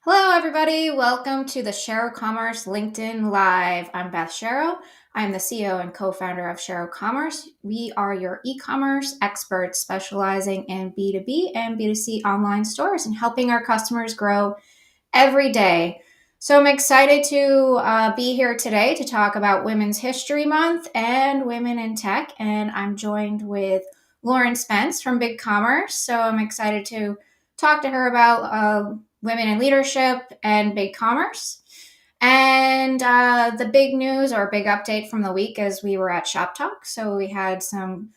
Hello, everybody. Welcome to the Shero Commerce LinkedIn Live. I'm Beth Shero. I'm the CEO and co-founder of Shero Commerce. We are your e-commerce experts specializing in B2B and B2C online stores and helping our customers grow every day. So I'm excited to be here today to talk about Women's History Month and women in tech. And I'm joined with Lauryn Spence from BigCommerce. So I'm excited to talk to her about women in leadership and BigCommerce. And the big news or big update from the week is we were at Shop Talk. So we had some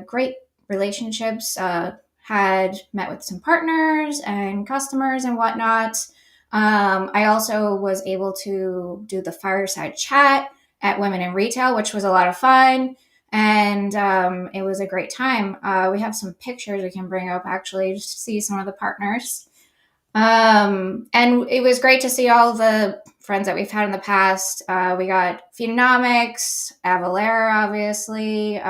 great relationships, had met with some partners and customers and whatnot. I also was able to do the fireside chat at Women in Retail, which was a lot of fun. And it was a great time. We have some pictures we can bring up actually just to see some of the partners. And it was great to see all the friends that we've had in the past. We got Phenomics, Avalera, obviously,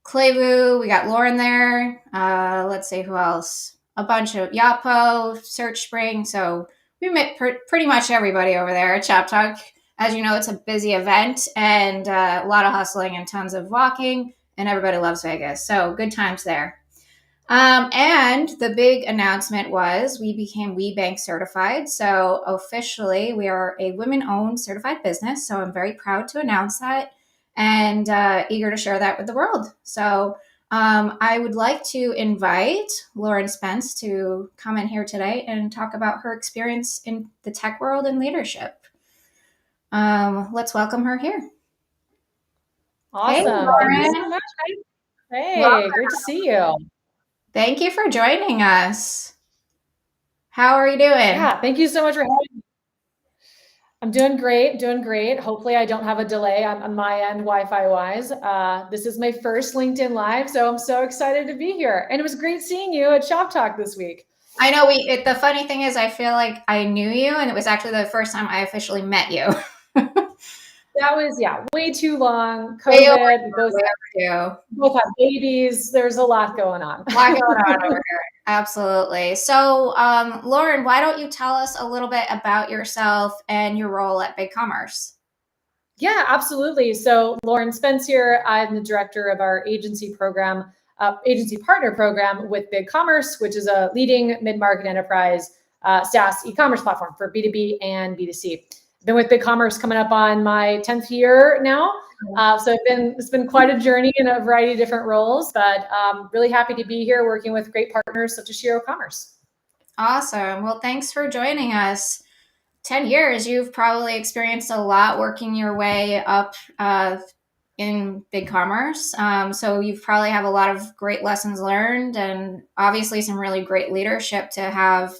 Clayvu. We got Lauren there. Let's see who else. A bunch of Yapo, Search Spring. So we met pretty much everybody over there at Shop Talk. As you know, it's a busy event and a lot of hustling and tons of walking, and everybody loves Vegas. So good times there. And the big announcement was we became WeBank certified. So officially, we are a women-owned certified business. So I'm very proud to announce that and eager to share that with the world. So I would like to invite Lauryn Spence to come in here today and talk about her experience in the tech world and leadership. Let's welcome her here. Awesome. Hey, Thank you Lauren. so much. Hey, Welcome. great to see you. Thank you for joining us. How are you doing? Yeah, thank you so much for having me. I'm doing great. Hopefully I don't have a delay on my end Wi-Fi wise. This is my first LinkedIn Live, so I'm so excited to be here. And it was great seeing you at Shop Talk this week. I know the funny thing is I feel like I knew you and it was actually the first time I officially met you. That was, way too long. Way COVID, overdue. both have babies. There's a lot going on. A lot going on over here. Absolutely. So, Lauren, why don't you tell us a little bit about yourself and your role at BigCommerce? Yeah, absolutely. So Lauryn Spence here. I'm the director of our agency partner program with BigCommerce, which is a leading mid-market enterprise SaaS e-commerce platform for B2B and B2C. I've been with BigCommerce coming up on my 10th year now. So it's been quite a journey in a variety of different roles, but really happy to be here working with great partners such as Shero Commerce. Awesome. Well, thanks for joining us. 10 years, you've probably experienced a lot working your way up in BigCommerce. So you probably have a lot of great lessons learned and obviously some really great leadership to have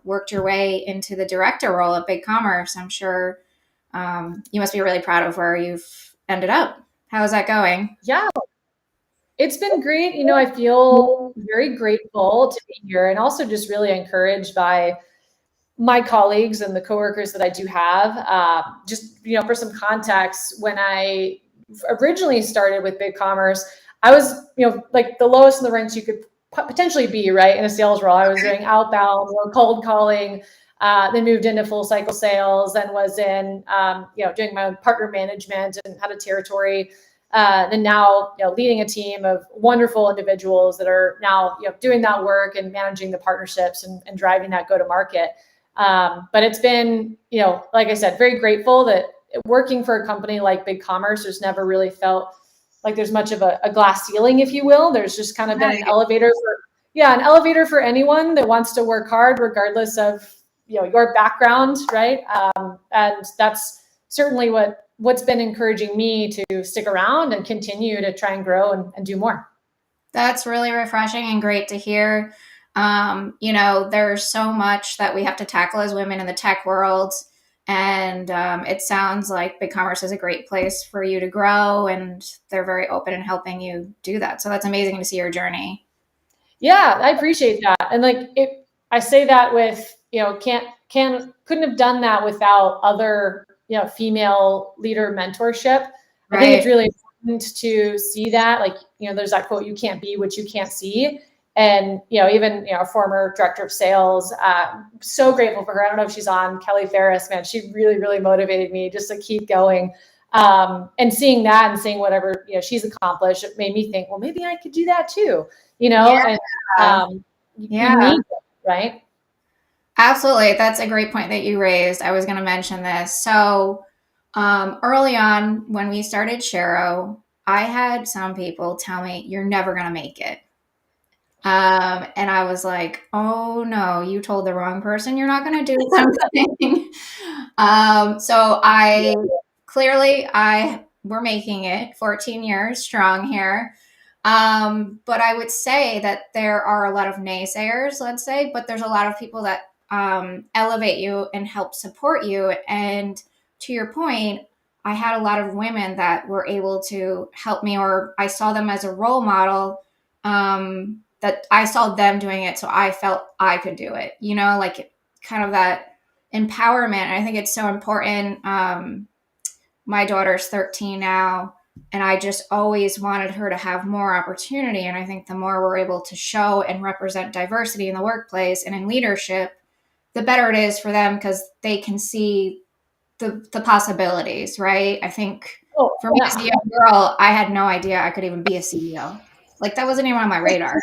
worked your way into the director role at BigCommerce. I'm sure you must be really proud of where you've ended up. How is that going? Yeah, it's been great. I feel very grateful to be here and also just really encouraged by my colleagues and the coworkers that I do have. For some context, when I originally started with BigCommerce, I was, like the lowest in the ranks you could potentially be, right, in a sales role. I was doing outbound, cold calling, then moved into full cycle sales, then was in, doing my own partner management and had a territory. And now, leading a team of wonderful individuals that are now, doing that work and managing the partnerships and driving that go-to-market. But it's been, like I said, very grateful that working for a company like BigCommerce, there's never really felt like there's much of a glass ceiling, if you will. There's just kind of been an elevator for anyone that wants to work hard, regardless of, your background, right? And that's certainly what's been encouraging me to stick around and continue to try and grow and do more. That's really refreshing and great to hear. There's so much that we have to tackle as women in the tech world. And it sounds like BigCommerce is a great place for you to grow, and they're very open in helping you do that. So that's amazing to see your journey. Yeah, I appreciate that. And I say that with, couldn't have done that without other, female leader mentorship. I think it's really important to see that, there's that quote, you can't be what you can't see. And, even, a former director of sales, so grateful for her. I don't know if she's on, Kelly Ferris, man, she really, really motivated me just to keep going. And seeing that and seeing whatever, she's accomplished, it made me think, well, maybe I could do that too, Yeah. and you Yeah. need it, right? Absolutely. That's a great point that you raised. I was going to mention this. So, early on when we started Shero, I had some people tell me, "You're never going to make it." And I was like, "Oh no, you told the wrong person you're not going to do something." So I clearly I we're making it 14 years strong here. But I would say that there are a lot of naysayers, let's say, but there's a lot of people that elevate you and help support you. And to your point, I had a lot of women that were able to help me, or I saw them as a role model. That I saw them doing it, so I felt I could do it. Like kind of that empowerment. I think it's so important. My daughter's 13 now, and I just always wanted her to have more opportunity. And I think the more we're able to show and represent diversity in the workplace and in leadership, the better it is for them because they can see the possibilities, right? I think Oh, for me yeah. as a young girl, I had no idea I could even be a CEO. Like that wasn't even on my radar,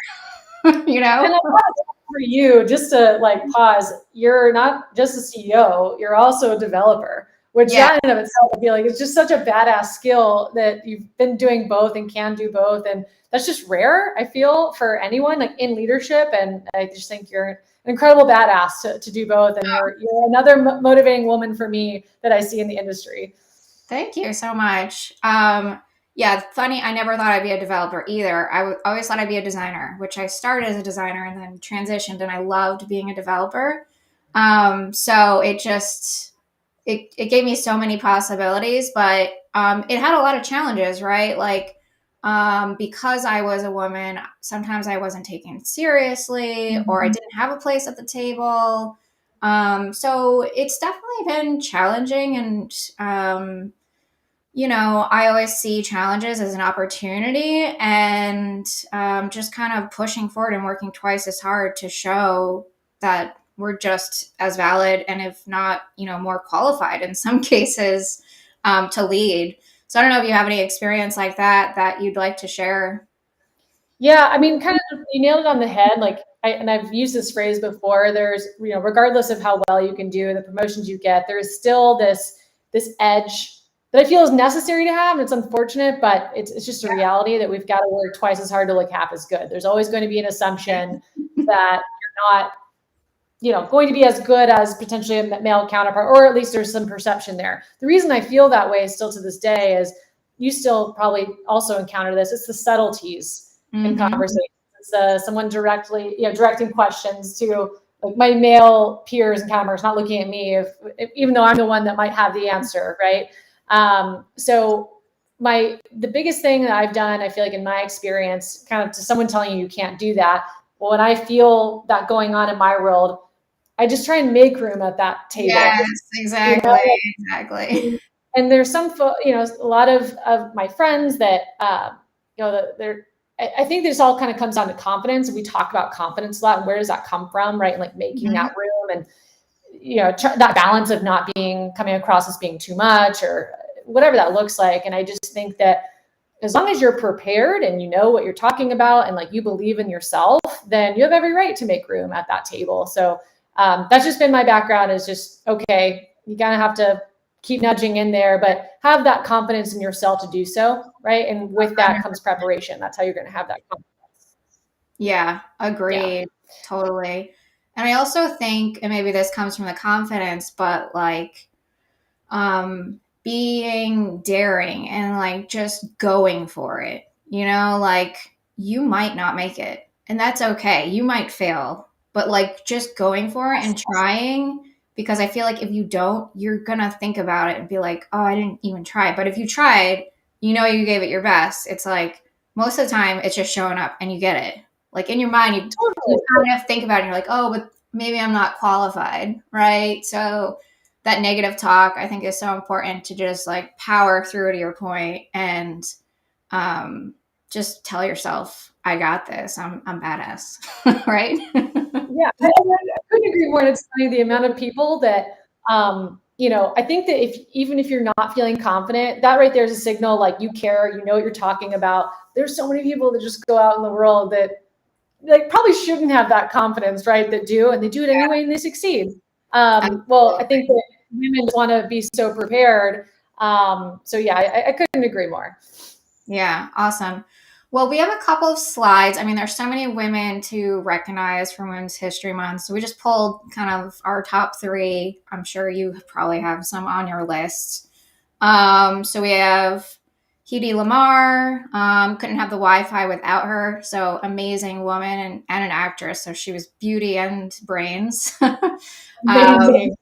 you And know? for you, just to pause, you're not just a CEO, you're also a developer, which Yeah. that in and of itself, I feel like it's just such a badass skill that you've been doing both and can do both. And that's just rare, I feel, for anyone in leadership. And I just think you're an incredible badass to do both. And you're another motivating woman for me that I see in the industry. Thank you so much. Yeah, funny. I never thought I'd be a developer either. Always thought I'd be a designer, which I started as a designer and then transitioned, and I loved being a developer. So it gave me so many possibilities, but it had a lot of challenges, right? Like because I was a woman, sometimes I wasn't taken seriously, or I didn't have a place at the table. So it's definitely been challenging, and I always see challenges as an opportunity, and just kind of pushing forward and working twice as hard to show that we're just as valid and if not, more qualified in some cases to lead. So I don't know if you have any experience like that you'd like to share. Yeah, I mean, kind of, you nailed it on the head. And I've used this phrase before. There's, regardless of how well you can do and the promotions you get, there is still this edge that I feel is necessary to have. And it's unfortunate, but it's just a reality that we've got to work twice as hard to look half as good. There's always going to be an assumption that you're not, going to be as good as potentially a male counterpart, or at least there's some perception there. The reason I feel that way still to this day is you still probably also encounter this. It's the subtleties in conversation. It's someone directly, directing questions to my male peers and counterparts, not looking at me, if even though I'm the one that might have the answer, right? So the biggest thing that I've done, I feel like in my experience, kind of to someone telling you can't do that. Well, when I feel that going on in my world, I just try and make room at that table. Yes, You know? exactly. And there's some, a lot of my friends that, they're, I think this all kind of comes down to confidence. We talk about confidence a lot. And where does that come from? Right. And making that room and, that balance of not coming across as being too much or whatever that looks like. And I just think that as long as you're prepared and you know what you're talking about and you believe in yourself, then you have every right to make room at that table. So that's just been my background, is just, okay, you kind of have to keep nudging in there, but have that confidence in yourself to do so, right? And with that comes preparation. That's how you're going to have that confidence. Yeah, Yeah. agreed. Totally. And I also think, and maybe this comes from the confidence, but being daring and just going for it. You might not make it, and that's okay. You might fail, but just going for it and trying, because I feel like if you don't, you're gonna think about it and be like, oh, I didn't even try. But if you tried, you gave it your best. It's like most of the time it's just showing up and you get it. Like in your mind, you kind of think about it and you're like, oh, but maybe I'm not qualified, right? So that negative talk, I think, is so important to just power through, to your point, and just tell yourself, I got this. I'm badass, right? Yeah, I couldn't agree more. And it's funny the amount of people that, I think that even if you're not feeling confident, that right there is a signal like you care, you know what you're talking about. There's so many people that just go out in the world that like probably shouldn't have that confidence, right? That do, and they do it anyway and they succeed. Well, I think that women want to be so prepared. So yeah, I couldn't agree more. Yeah, awesome. Well, we have a couple of slides. I mean, there's so many women to recognize from Women's History Month. So we just pulled kind of our top three. I'm sure you probably have some on your list. So we have Hedy Lamar. Couldn't have the Wi-Fi without her. So amazing woman and an actress. So she was beauty and brains. Amazing.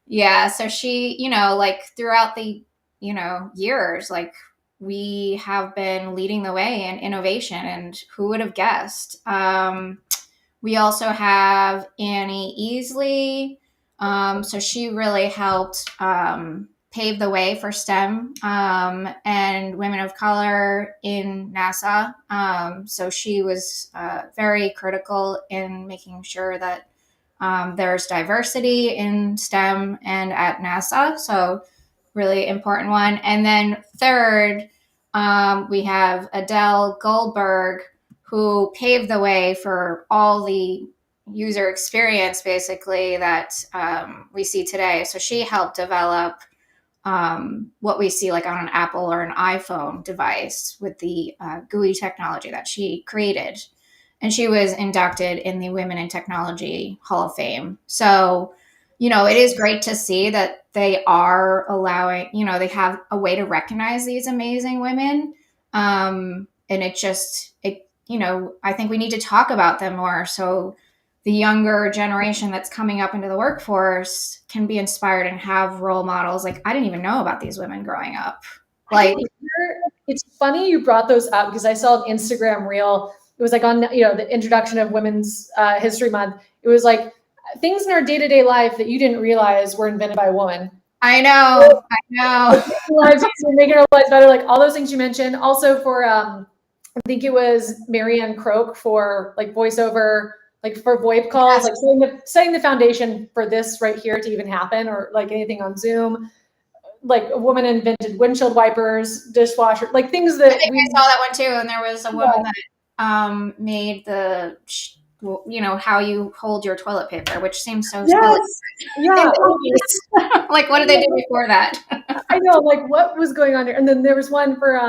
Yeah. So she, like throughout the, years, like we have been leading the way in innovation, and who would have guessed? We also have Annie Easley. So she really helped pave the way for STEM and women of color in NASA. So she was very critical in making sure that there's diversity in STEM and at NASA. So really important one. And then third, we have Adele Goldberg, who paved the way for all the user experience basically that we see today. So she helped develop what we see like on an Apple or an iPhone device with the GUI technology that she created. And she was inducted in the Women in Technology Hall of Fame. So, it is great to see that they are allowing, they have a way to recognize these amazing women. And I think we need to talk about them more. So the younger generation that's coming up into the workforce can be inspired and have role models. Like, I didn't even know about these women growing up. Like, It's funny you brought those up because I saw an Instagram reel. It was like on the introduction of Women's History Month. It was like things in our day-to-day life that you didn't realize were invented by a woman. I know. Making our lives better, like all those things you mentioned. Also for I think it was Marianne Croak for like voiceover, like for VoIP calls, Yes. like setting the foundation for this right here to even happen, or like anything on Zoom. Like a woman invented windshield wipers, dishwasher, like things that I think I saw that one too. And there was a woman that made the, how you hold your toilet paper, which seems so silly. Yeah. Like, what did they do before that? I know, like what was going on there? And then there was one for,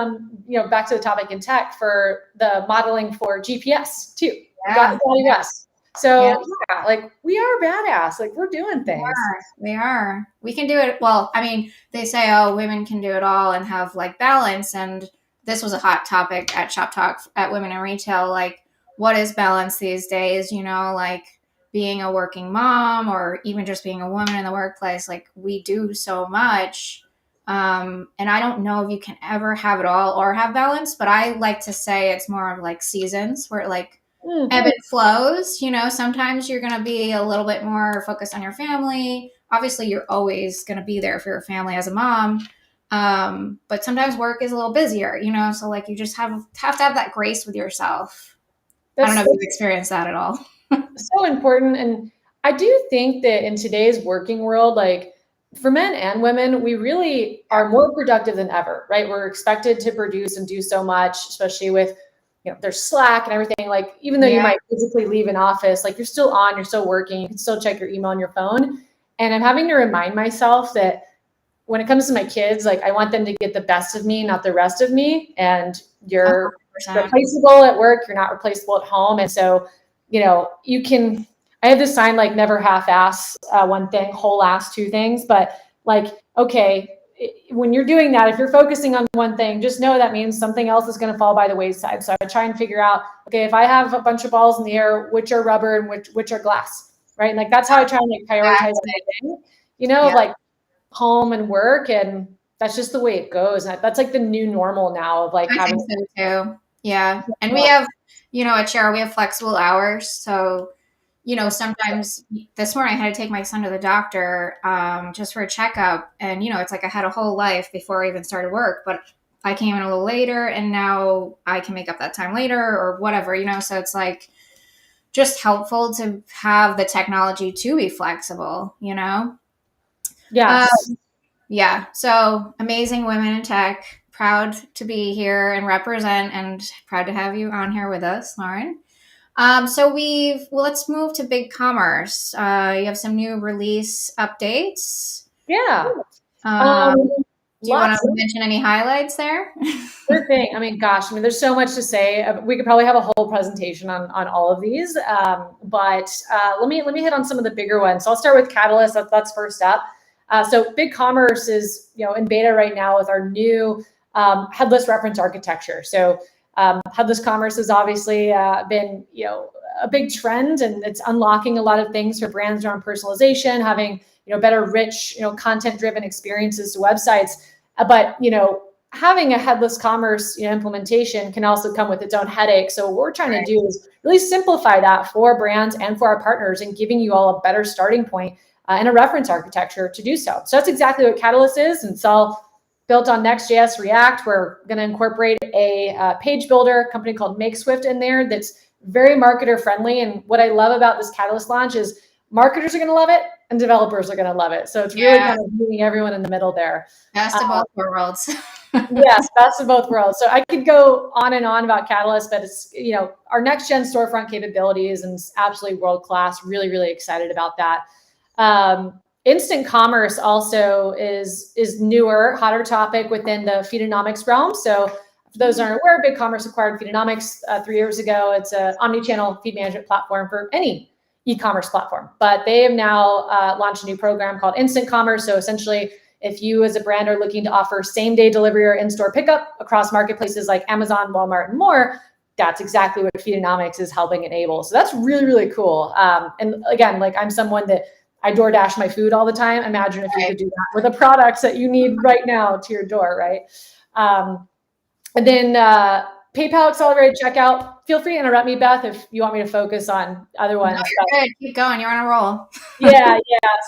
back to the topic in tech for the modeling for GPS too. Yeah. US. So yeah, like we are badass. Like we're doing things. We are. We can do it. Well, I mean, they say, oh, women can do it all and have like balance. And this was a hot topic at Shop Talk at Women in Retail. Like, what is balance these days? Like being a working mom or even just being a woman in the workplace. Like, we do so much. And I don't know if you can ever have it all or have balance, but I like to say it's more of like seasons where like ebb and flows. Sometimes you're going to be a little bit more focused on your family. Obviously, you're always going to be there for your family as a mom. But sometimes work is a little busier, so like you just have to have that grace with yourself. I don't know if you've experienced that at all. So important. And I do think that in today's working world, like for men and women, we really are more productive than ever, right? We're expected to produce and do so much, especially with, there's Slack and everything. Like, even though you might physically leave an office, like you're still on, you're still working, you can still check your email on your phone. And I'm having to remind myself that when it comes to my kids, like I want them to get the best of me, not the rest of me. And you're 100%. Replaceable at work, you're not replaceable at home. And so, I have this sign like never half-ass one thing, whole ass two things. But like, okay, when you're doing that, if you're focusing on one thing, just know that means something else is going to fall by the wayside. So I try and figure out, okay, if I have a bunch of balls in the air, which are rubber and which are glass, right? And like that's how I try and like prioritize everything, like home and work, and that's just the way it goes. And that's like the new normal now of like having so too. Yeah. And we have, at Shero, we have flexible hours. So, sometimes this morning I had to take my son to the doctor just for a checkup. And, it's like I had a whole life before I even started work, but I came in a little later and now I can make up that time later or whatever, so it's like just helpful to have the technology to be flexible. Uh, Yes. yeah. So amazing women in tech. Proud to be here and represent, and proud to have you on here with us, Lauren. So let's move to BigCommerce. You have some new release updates. Yeah. Um, do you want Lots to mention any highlights there? Sure thing. I mean, gosh, there's so much to say. We could probably have a whole presentation on all of these. But let me hit on some of the bigger ones. So I'll start with Catalyst. That's first up. So BigCommerce is in beta right now with our new headless reference architecture. So headless commerce has obviously been a big trend, and it's unlocking a lot of things for brands around personalization, having better, rich, content-driven experiences to websites. But having a headless commerce implementation can also come with its own headache. So what we're trying to do is really simplify that for brands and for our partners, and giving you all a better starting point and a reference architecture to do so. So that's exactly what Catalyst is, and it's all built on Next.js React. We're going to incorporate a page builder company called MakeSwift in there that's very marketer friendly. And what I love about this Catalyst launch is marketers are going to love it and developers are going to love it. So it's really kind of meeting everyone in the middle there. Best of both worlds. Yes, best of both worlds. So I could go on and on about Catalyst, but it's, our next gen storefront capabilities, and it's absolutely world-class. Really, really excited about that. Instant commerce also is newer, hotter topic within the Feedonomics realm. So for those who aren't aware, BigCommerce acquired Feedonomics 3 years ago. It's an omni-channel feed management platform for any e-commerce platform. But they have now launched a new program called Instant Commerce. So essentially, if you as a brand are looking to offer same-day delivery or in-store pickup across marketplaces like Amazon, Walmart, and more, that's exactly what Feedonomics is helping enable. So that's really, really cool. And again, I'm someone that I DoorDash my food all the time. Imagine if you could do that with the products that you need right now to your door, right? And then PayPal accelerated checkout. Feel free to interrupt me, Beth, if you want me to focus on other ones. No, you're good. Keep going. You're on a roll. Yeah.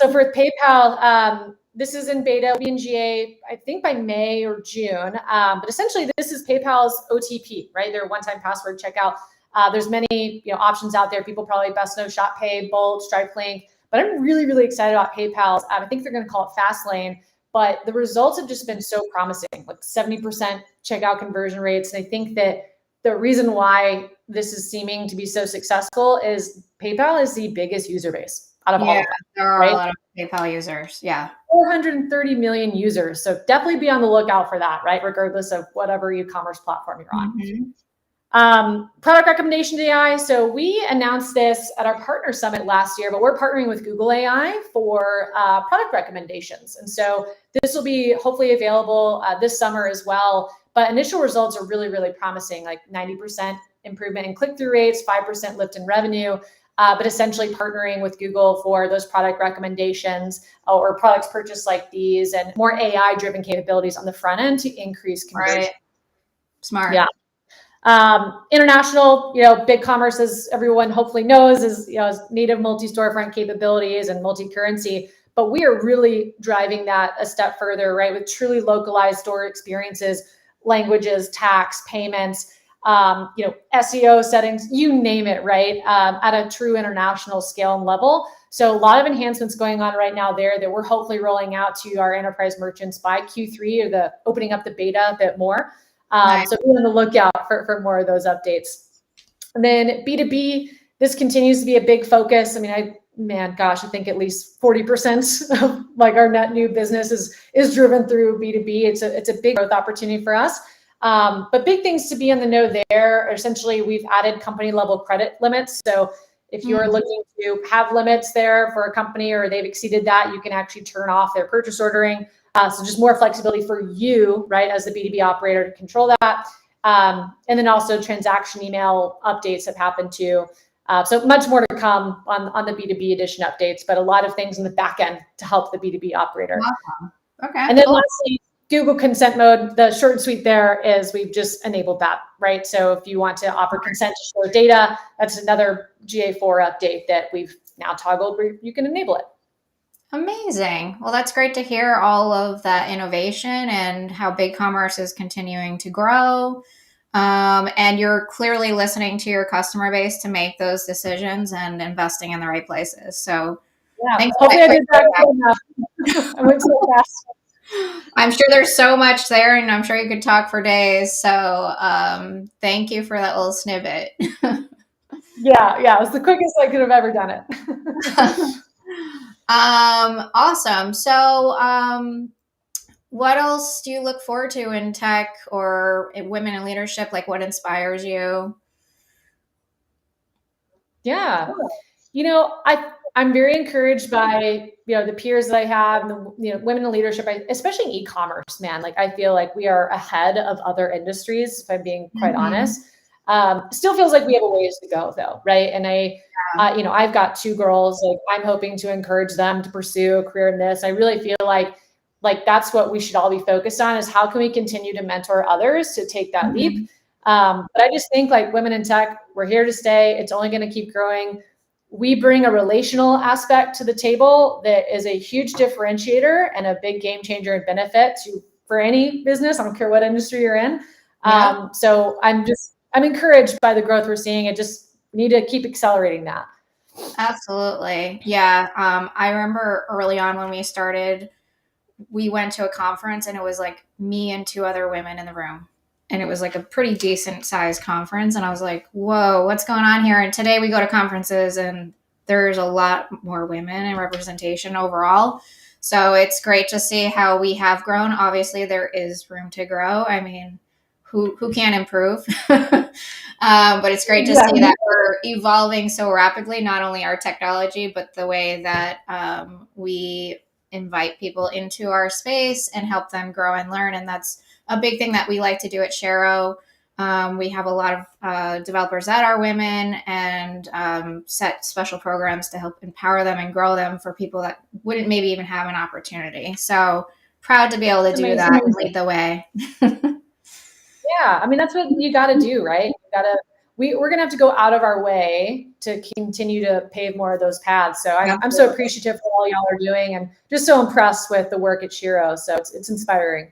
So for PayPal, this is in beta, will be in GA, I think by May or June. But essentially, this is PayPal's OTP, right? Their one-time password checkout. There's many options out there. People probably best know ShopPay, Bolt, Stripe Link. But I'm really, really excited about PayPal's. I think they're going to call it Fastlane. But the results have just been so promising, like 70% checkout conversion rates. And I think that the reason why this is seeming to be so successful is PayPal is the biggest user base out of all of them. There are a lot of PayPal users. Yeah. 430 million users. So definitely be on the lookout for that, right? Regardless of whatever e-commerce platform you're on. Product recommendation AI. So we announced this at our partner summit last year, but we're partnering with Google AI for product recommendations. And so this will be hopefully available this summer as well. But initial results are really, really promising, like 90% improvement in click-through rates, 5% lift in revenue, but essentially partnering with Google for those product recommendations or products purchased like these, and more AI-driven capabilities on the front end to increase conversion. Right. Smart. Yeah. International, BigCommerce, as everyone hopefully knows, is native multi-storefront capabilities and multi-currency. But we are really driving that a step further, right? With truly localized store experiences, languages, tax, payments, SEO settings, you name it, right? At a true international scale and level. So a lot of enhancements going on right now there that we're hopefully rolling out to our enterprise merchants by Q3, or the opening up the beta a bit more. Nice. So be on the lookout for more of those updates. And then B2B, this continues to be a big focus. I think at least 40% of our net new business is driven through B2B. It's a big growth opportunity for us. But big things to be in the know there. Essentially, we've added company level credit limits. So if you're looking to have limits there for a company, or they've exceeded that, you can actually turn off their purchase ordering. So just more flexibility for you, right, as the B2B operator to control that. And then also transaction email updates have happened too. So much more to come on the B2B edition updates, but a lot of things in the back end to help the B2B operator. Awesome. Okay. And then lastly, Google consent mode. The short and sweet there is we've just enabled that, right? So if you want to offer consent to share data, that's another GA4 update that we've now toggled where you can enable it. Amazing. Well, that's great to hear all of that innovation and how BigCommerce is continuing to grow. And you're clearly listening to your customer base to make those decisions and investing in the right places. So Yeah, thanks for that hopefully I quick did that feedback. good enough. I went so fast. I'm sure there's so much there, and I'm sure you could talk for days. So thank you for that little snippet. Yeah, it was the quickest I could have ever done it. Awesome. So, what else do you look forward to in tech or in women in leadership? Like, what inspires you? Yeah. I'm very encouraged by, the peers that I have and the, women in leadership, especially in e-commerce, man. Like, I feel like we are ahead of other industries, if I'm being quite Mm-hmm. honest. Still feels like we have a ways to go though. Right. And I've got two girls, like I'm hoping to encourage them to pursue a career in this. I really feel like that's what we should all be focused on, is how can we continue to mentor others to take that Mm-hmm. leap. But I just think, like, women in tech, we're here to stay. It's only going to keep growing. We bring a relational aspect to the table that is a huge differentiator and a big game changer and benefit for any business. I don't care what industry you're in. Yep. So I'm encouraged by the growth we're seeing. I just need to keep accelerating that. Absolutely. Yeah. I remember early on when we started, we went to a conference and it was like me and two other women in the room. And it was like a pretty decent sized conference. And I was like, whoa, what's going on here? And today we go to conferences and there's a lot more women and representation overall. So it's great to see how we have grown. Obviously, there is room to grow. I mean, who can improve? But it's great to see Exactly. that we're evolving so rapidly, not only our technology, but the way that we invite people into our space and help them grow and learn. And that's a big thing that we like to do at Shero. We have a lot of developers that are women and set special programs to help empower them and grow them for people that wouldn't maybe even have an opportunity. So proud to be able to It's do amazing. that and lead the way. Yeah, I mean, that's what you got to do, right? We're gonna have to go out of our way to continue to pave more of those paths. So I'm so Absolutely. appreciative for all y'all are doing, and just so impressed with the work at Shero. So it's inspiring.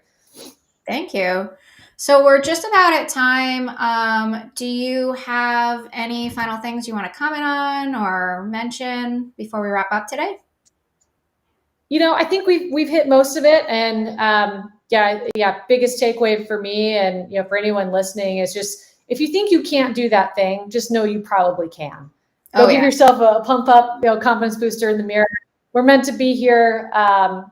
Thank you. So we're just about at time. Do you have any final things you want to comment on or mention before we wrap up today? I think we've hit most of it, and yeah. Biggest takeaway for me, and for anyone listening, is just, if you think you can't do that thing, just know you probably can. Oh Go give yeah. yourself a pump up, confidence booster in the mirror. We're meant to be here, and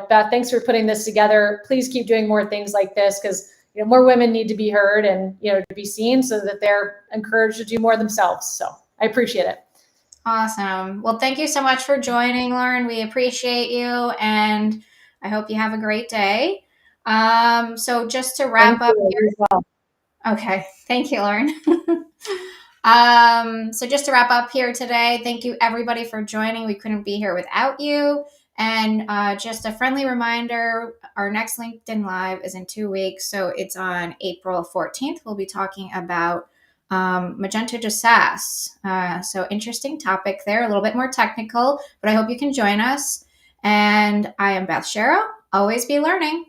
Beth, thanks for putting this together. Please keep doing more things like this, because more women need to be heard and to be seen, so that they're encouraged to do more themselves. So I appreciate it. Awesome. Well, thank you so much for joining, Lauren. We appreciate you, and I hope you have a great day. So just to wrap Thank up you. You as well. here, okay. Thank you, Lauren. So just to wrap up here today, thank you everybody for joining. We couldn't be here without you. And just a friendly reminder, our next LinkedIn Live is in 2 weeks. So it's on April 14th. We'll be talking about Magento to SaaS. So interesting topic there, a little bit more technical, but I hope you can join us. And I am Beth Shero. Always be learning.